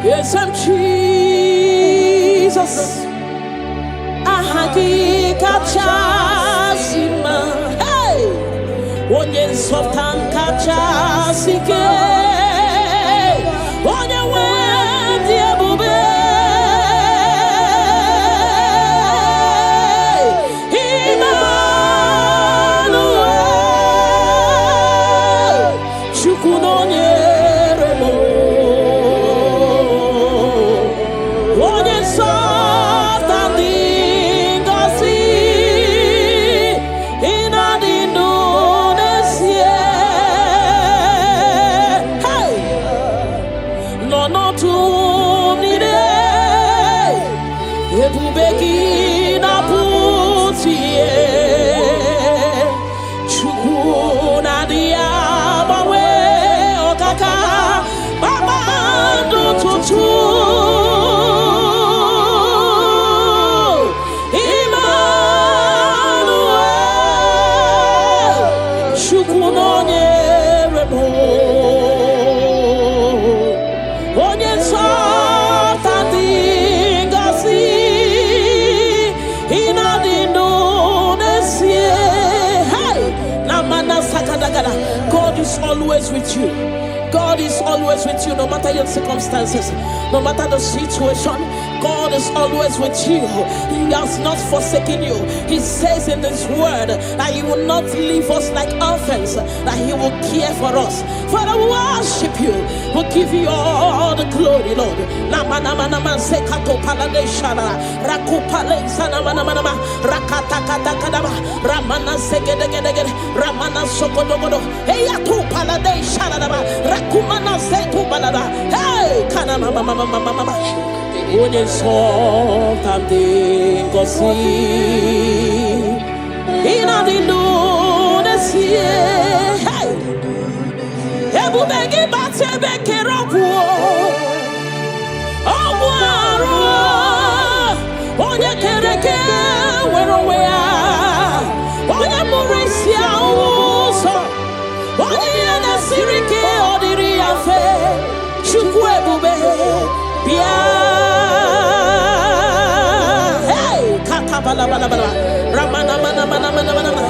Yes, I'm Jesus. Ahagi kachasima. Hey, onye softan kachasike. Onye wendi ebube. God is always with you. God is always with you, no matter your circumstances, no matter the situation. God is always with you. He has not forsaken you. He says in His word that He will not leave us like orphans, that He will care for us. Father, we worship you. We'll give you all the glory, Lord. Onye something go see in the Indonesia. Hey, ebu begi bate beke robu. Obuaro, onye kereke werowea, onye murisia uso, onye nasirike odiri afe, chukwu ebube bia. Bala bala bala ramana mana mana mana mana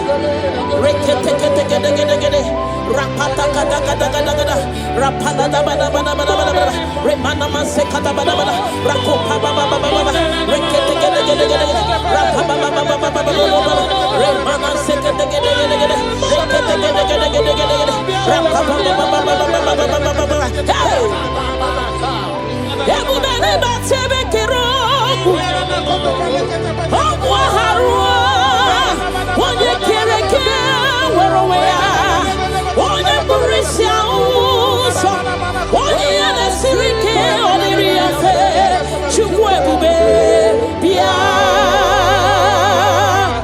rekete kete kete kete kete rapata kata kata kata kata rapala da bala bala bala bala remana mase kata bala bala rakopa baba baba baba rekete kete kete kete rapa baba baba baba baba remana se kete kete kete kete rekete kete kete kete kete rapa baba baba baba baba baba hey ebu bene batebe kero onye kereke werowea onye burisia uso onye yanesirike oniri afe chukwu ebube bia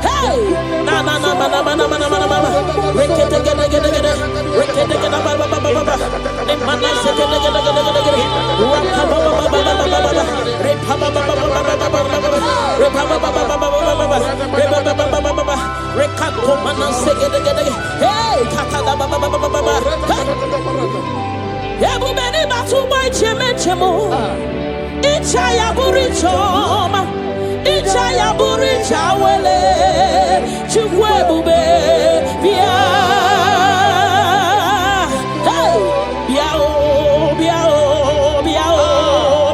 hey na na na na na na na na rekete gede gede gede rekete gede ba ba ba ba ba ne mana sekete gede gede gede gede rapa ba ba ba ba ba ba repa ba ba ba ba ba ba repa ba ba ba ba ba repa ba ba ba ba ba rekato mana sekete gede hey kata da ba ba ba ba ba ebu beni batu boy cheme chemo icha ya buri choma icha ya buri chawele chukwu ebube bia hey bia o bia o bia o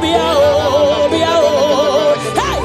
bia o bia o hey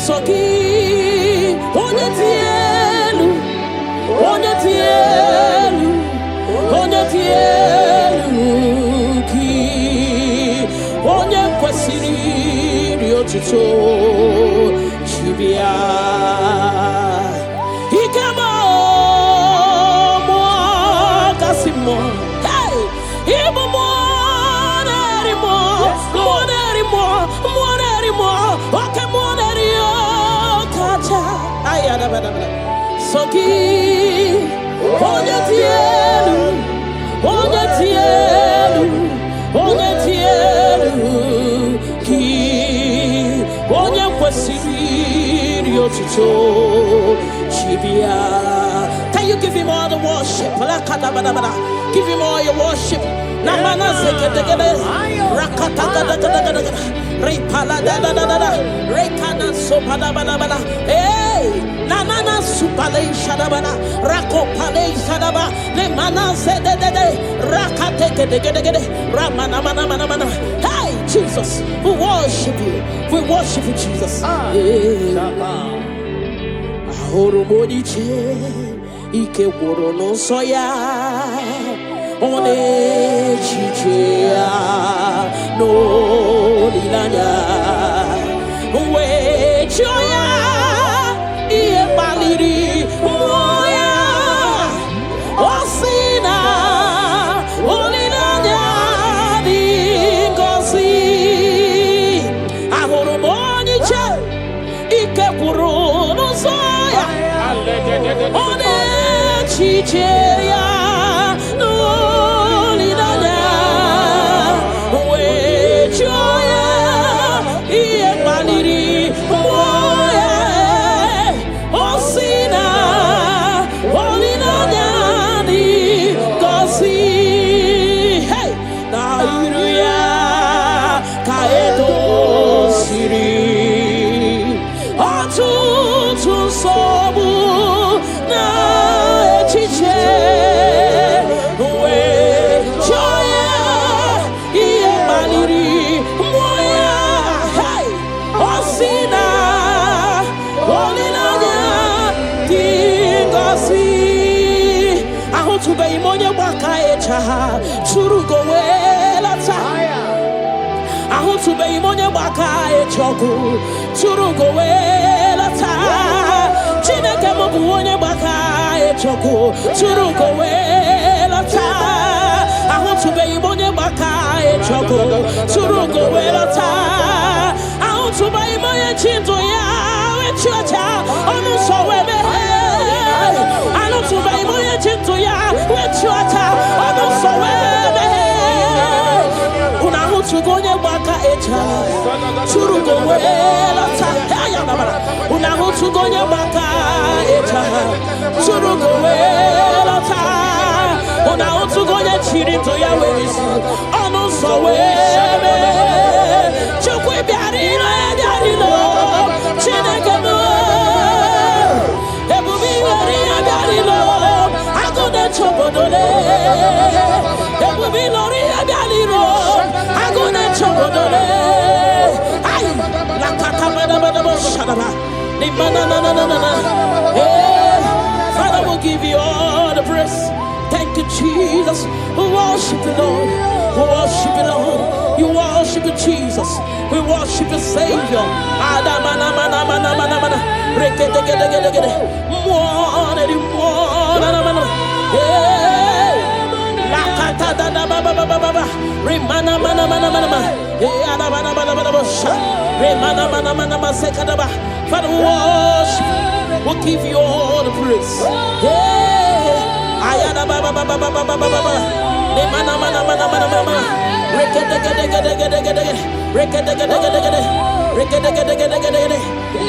Soki, onye tieluki onye kwesịrị iri otuto chibia ikemo mo kasimo hey ibu mo oke mo nerio kacha ayada bada soki onye tielu ki onye kwesịrị otuto chibia. Can you give him all the worship? Give him all your worship. Namana seketegele rakata gada repala da rekana sopada bala hey nanana supale shadabana rako pale shadaba le mana sedede rakate gede ramana mana hey Jesus, we worship you Jesus. Ahoro moniche ike woro no soya one chichia no lilanya we joya iye baliri moya osina olilanya dingosi ahoro moniche ike woro no soya one chichia choku churugo wela ta chineke mobu onye gbaka choku churugo wela ta ahutube imonye gbaka choku churugo wela ta ahutube imonye chinto ya wechuacha onu so webe ahutube imonye chinto ya wechuacha onu so webe una hutugo onye gbaka churugo wela ta una hutugo onye gbaka churugo wela ta una hutugo onye chirinto ya wezi onu so webe chukwu biarilo chineke mo ebubi weri ya biarilo agode chobodole ebubi lori ya biarilo agode chobodole ay la kata bada shadaba ni mana na Father, we'll give you all the praise. Thank you, Jesus. We worship you, Lord. We worship you, Lord. You worship you, Jesus. We worship you, Savior. Father, we worship. We'll give you all the praise. Ayana baba baba baba baba. Ne mana mana mana mana mana.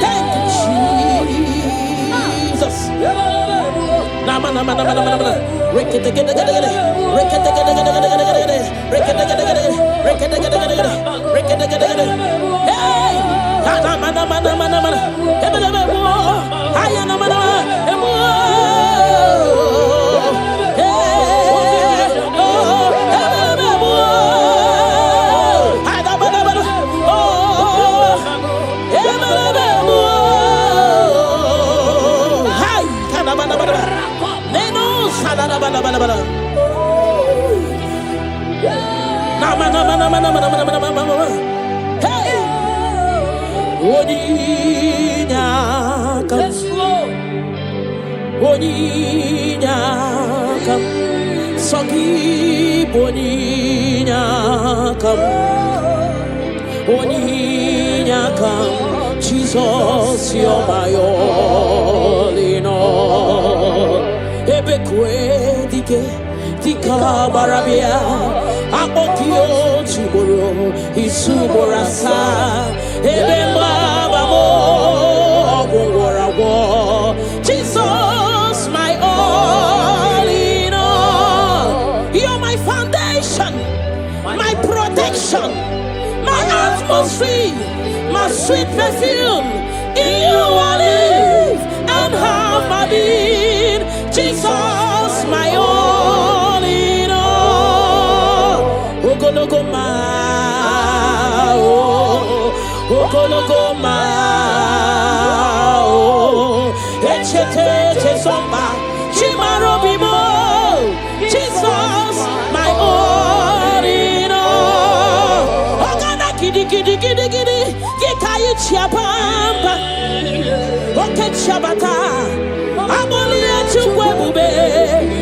Thank you, Jesus. Na mana mana mana mana. Hey, mana mana mana mana mana. Ayana mana. Hey, Oninyakam, Oninyakam, Sogi Oninyakam, Oninyakam, Jesus, you're my all in all. Ebekwe dike. Tika barabia, akokio chiboro, isuborasa, ebemba babo, ogorawo. Jesus, my all in all. You're my foundation, my protection, my atmosphere, my sweet perfume. In you I live and have my being. Jesus, my all in all. Lokogoma, oh, Lokogoma, oh, Echete Chesomba, Chimarobimo. Jesus, my all in all. Ogana kidi kidi kidi kidi, Gikayi Chiapamba, Oke Chabata. Amolia chukwe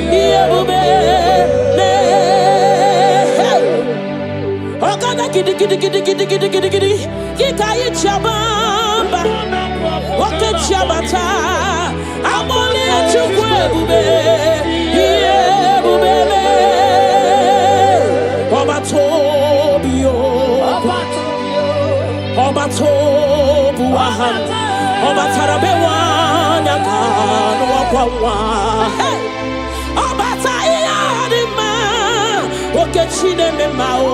iebube ne. Ogana kidi kidi kidi kidi kidi kidi kidi. Gikayi chabamba, oke chabata. Amolia chukwe iebube ne. Obatobio, obatobuahan, obatarabewa. Hey, Obata Iyadima, Okechine Memao,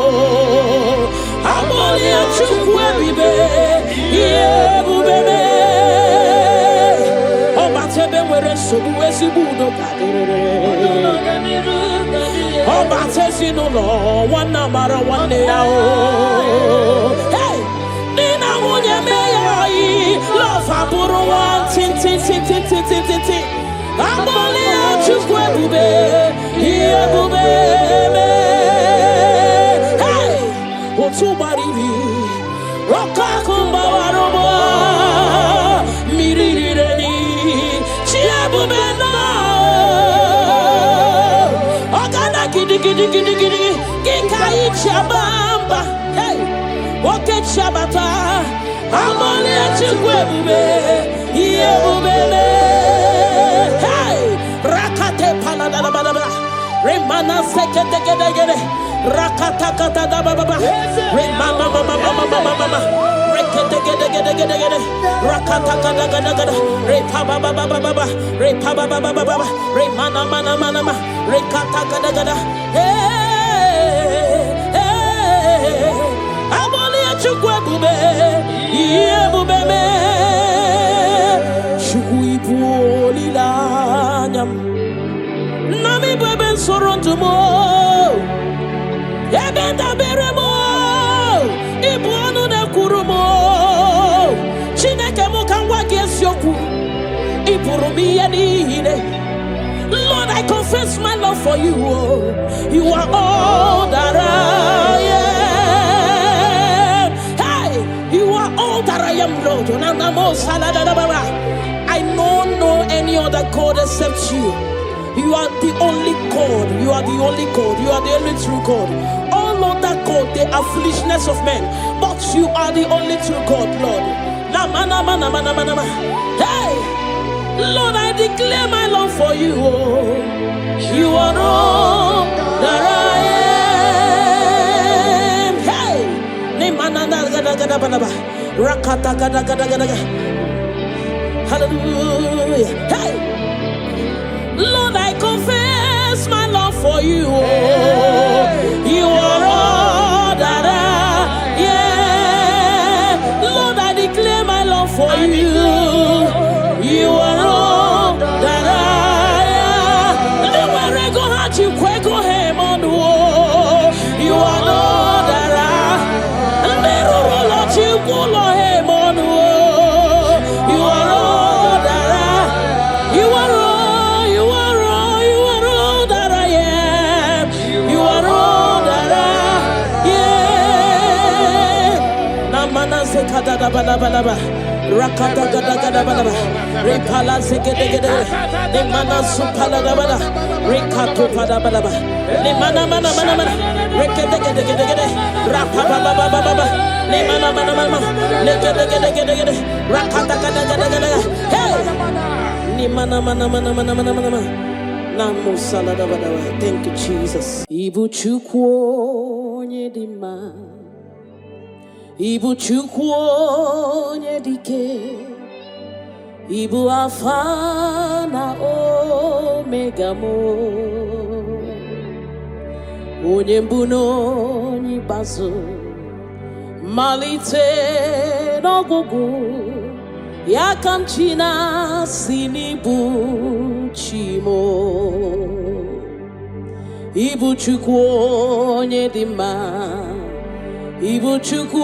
Amolia Chukwebibe, Yebubebe, Obatebe were Subuesibudo Kadere, Obatesino, one number one day. Hey, Nina Munya Mayai, Love Aburu one, tin. Amolia Chukwebube, Yebube. Hey, Otubaribi, Rokakumba Waroba, Mirireni, Chiabube no. Ogana Gidi, Gikai Chabamba. Hey, Oke Chabata, Amolia Chukwebube, Yebube. Rakate palada baba, remana sekete gede, rakata kata da baba, remana mama, rekete gede, rakata kata gada, repa baba, remana mana, rekata gada, hey, amolia chukwe bube, ye bube me, chukui polila. Nami beben sorontumo, ebenda beremo, ibuanu ne kurumo, chineke mukangwa gesyoku, ipurumi yanine. Lord, I confess my love for you. You are all that I am. Hey, you are all that I am, Lord. I don't know any other God except you. You are the only God. You are the only God. You are the only true God. All other God, they are foolishness of men. But you are the only true God, Lord. Hey, Lord, I declare my love for you. You are all that I am. Hey, hallelujah. Hey, Lord, I confess my love for you. You are all that I am. Lord, I declare my love for you. You are all that I am. You are all that I am. You are all that I am. bada. Rakata gada gada bada. Repala segede gede. Ne mana supala da bada. Rekato pada bada. Ne mana. Rekete gede gede. Rapa baba. Ne mana. Ne gede. Rakata gada. Hey. Ne mana. Namo salada bada. Thank you, Jesus. Ibu chukwu nyedima. Ibu chukwu nyedike. Ibu alfa na omega mo. Onye mbụ n'onye ikpeazụ. Malite n'ọgwụgwụ. Ya ka m chi na-asị n'ibu chi mo. Ibu chukwu onye dị mma. Ibu chukwu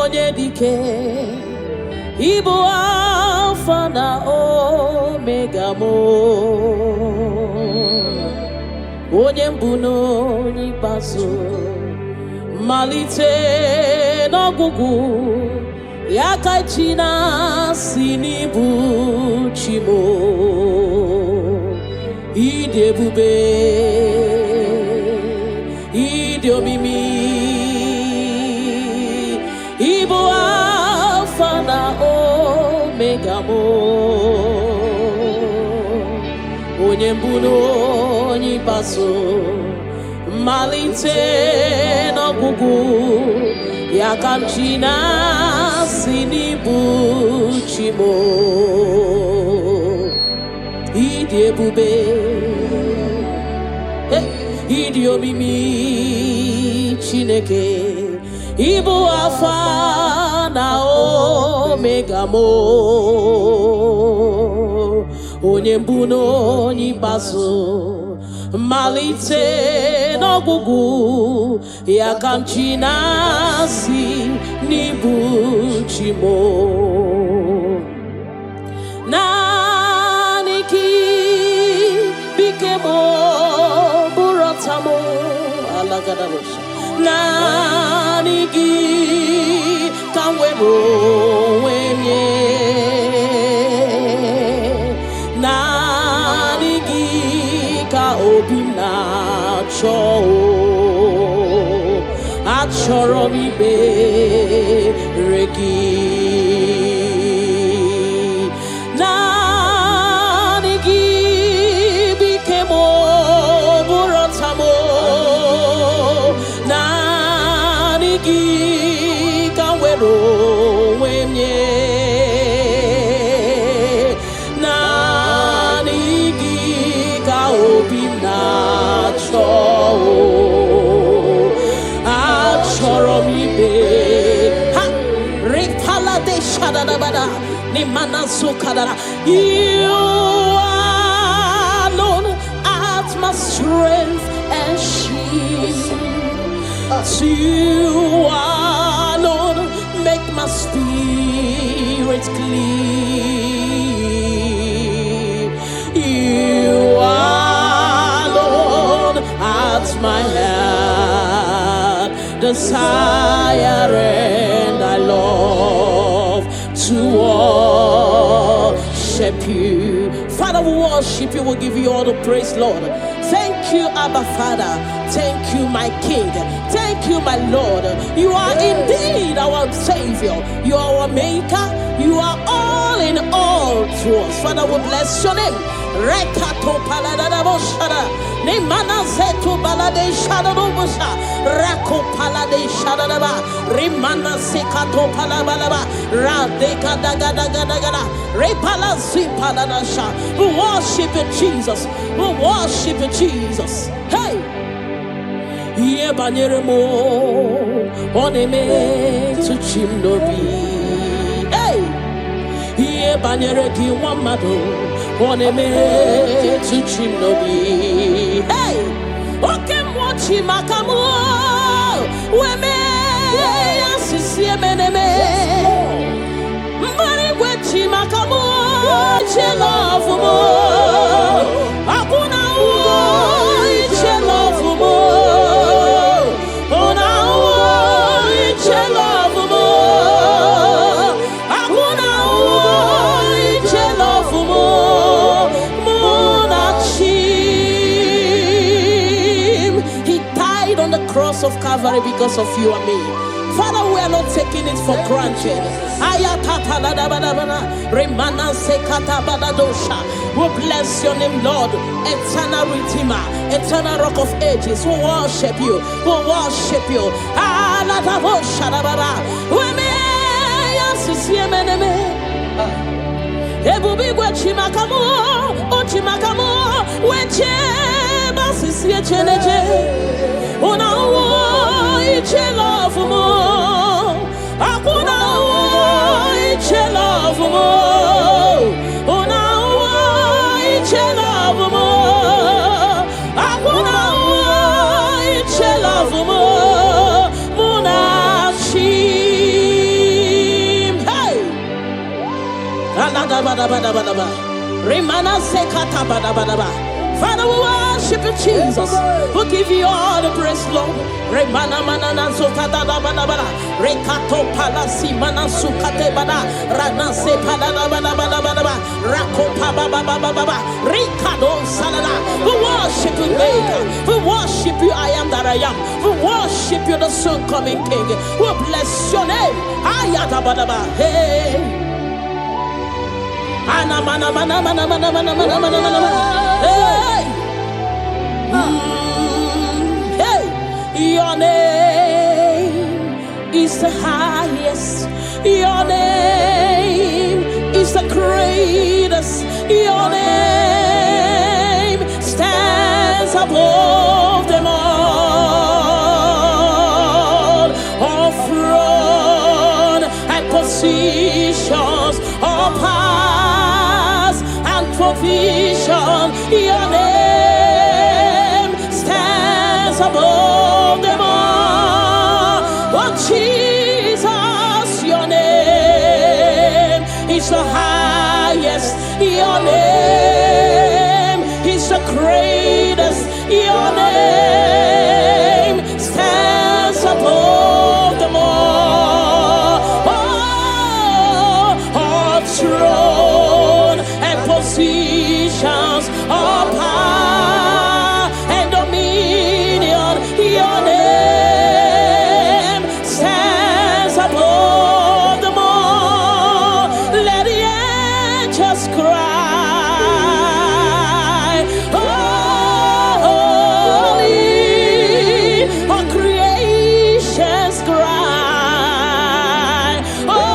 onye dike. Ibu alfa na omega mo. Onye mbụ n'onye ikpeazụ. Malite n'ọgwụgwụ. Ya ka chi na-asị n'ibu chi mo. Ịdị ebube. Ịdị omimi. Ibu alfa na omega mo. Onye mbụ n'onye ikpeazụ. Malite n'ọgwụgwụ. Ya ka m chi na-asị n'ibu chi mo. Ịdị ebube. Ịdị omimi Chineke. Ibu alfa na omega mo. Onye mbụ n'onye ikpeazụ. Malite n'ọgwụgwụ. Ya ka m chi na-asị n'ibu chi mo. Naanị gị bike mo bụrụ ọta mo. Alagadabosha. Naanị gị ka m were onwe m nye. Naanị gị ka obi m na-achọ. Achọrọ m ikpere gị. Naanị gị bike mo bụrụ ọta mo. Naanị gị ka m were onwe m nye. Naanị gị ka obi m na-achọ. Achọrọ m ibe. Ha! Repala de shadadabada. Ni mana sukadara. You alone art my strength and shield. You alone make my spirit clean. You alone art my heart desire, and I love to worship you. Father, we worship you. We'll give you all the praise, Lord. Thank you, Abba Father. Thank you, my King. Thank you, my Lord. You are indeed our Savior. You are our Maker. You are all in all to us. Father, we bless your name. Rekato paladadaboshara. Nemana zetu balade shadadobosha. Rako palade shadadaba. Rimana sekato palabalaba. Radeka dagadagada. Repala zipaladasha. We worship you, Jesus. We worship you, Jesus. Hey! Ye banyere mo oneme to chimnobi. Hey! Ye banyere ki wamado oneme to chimnobi. Hey! Oke mwachi makamu weme asisi emeneme. Mbari wechi makamu chelofu mo. Akuna uo chelofu mo. Ona uo chelofu mo. cross of Calvary because of you and me. Father, we are not taking it for granted. We bless your name, Lord. Eternal Redeemer, eternal Rock of Ages. We worship you. We worship you. Ebubigwe chimakamo, o chimakamo, weche basisi echeneche. Una wo iche love mo, akuna wo iche love mo. Una wo iche love mo, akuna wo iche love mo. Father, we worship you, Jesus. We give you all the praise, Lord. Remana manana sokata da bada bada. Rekato palasi mana sukate bada. Rana se pada da bada bada bada. Rako pa ba ba ba ba ba. Rikado salada. We worship you, Maker. We worship you, I am that I am. We worship you, the soon coming King. We bless your name. Ayata bada ba. Hey. Ana mana mana mana mana mana mana mana mana. Hey. Hey. Your name is the highest. Your name is the greatest. Your name stands above them all. All throne and positions, all powers and provision. Your name stands above them all. Oh Jesus, your name is the highest. Your name is the greatest. Your name stands above them all. Oh, all throne and positions, all power and dominion. Your name stands above them all. Let the angels cry, holy, all creations cry, holy,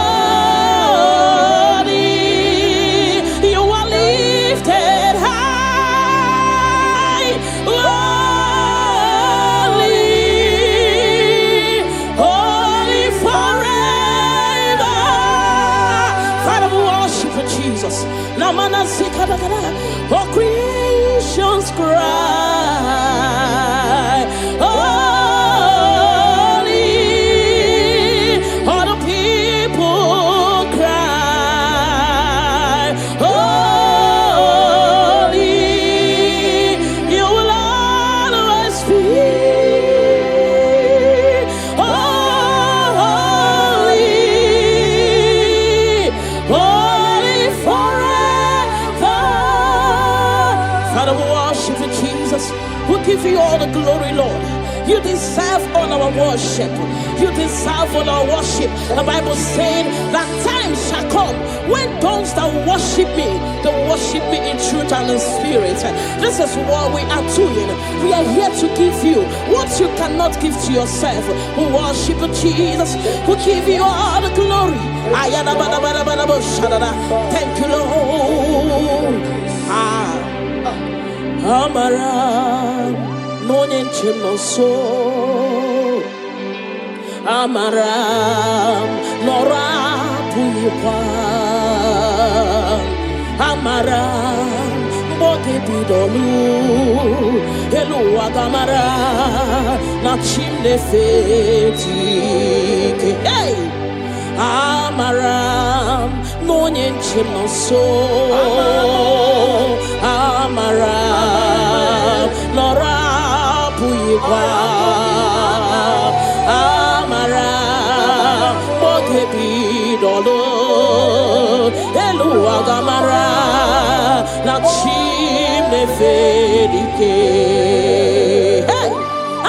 you are lifted high, holy, holy forever. Father, we worship you, Jesus. Namana zikadagada, all creations cry, holy, all the people cry, holy, you will always be holy, holy forever. Father, we worship you, Jesus. We give you all the glory, Lord. You deserve all our worship. You deserve all our worship. The Bible said that time shall come when those that worship me, they worship me in truth and in spirit. This is what we are doing. We are here to give you what you cannot give to yourself. We worship you, Jesus. We give you all the glory. Thank you, Lord. Amara no nyenchino so. Amara nora puyipa. Amara bote bidolu. Elu agamara na chimne feti. Hey. Amaram no nyenchino so. Amaram nora puyipa. Amaram bote bidolu. Elu agamara na chimne fedike. Hey!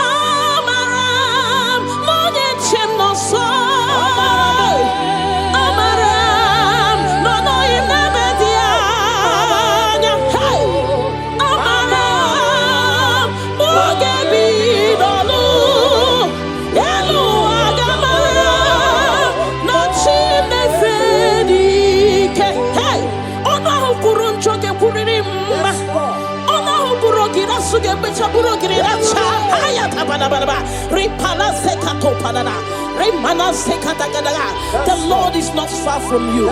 Amaram The Lord is not far from you.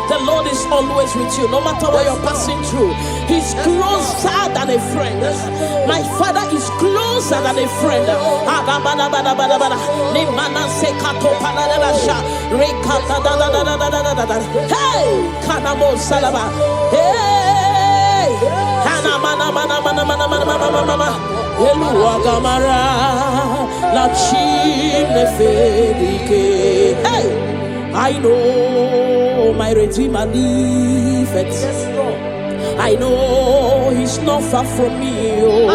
The Lord is always with you, no matter what you're passing through. He's closer than a friend. My Father is closer than a friend. Hey, Kanamo Salaba. Hey, Eluagamara, la chine fedike. Hey, I know my Redeemer liveth. I know He's not far from me. Oh,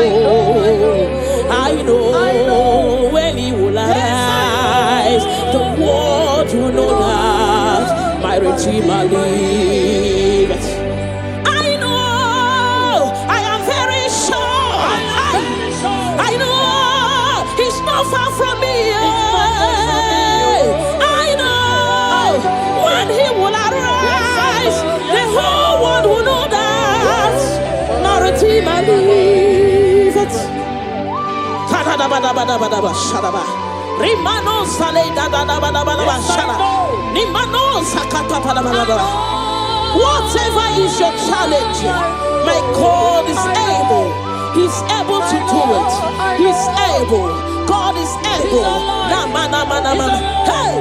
I know when He will arise, the world will know that my Redeemer liveth. Far from me, I know when He will arise, the whole world will know that my Redeemer liveth. Whatever is your challenge, my God is able. He's able to do it. He's able. God is able. Hey!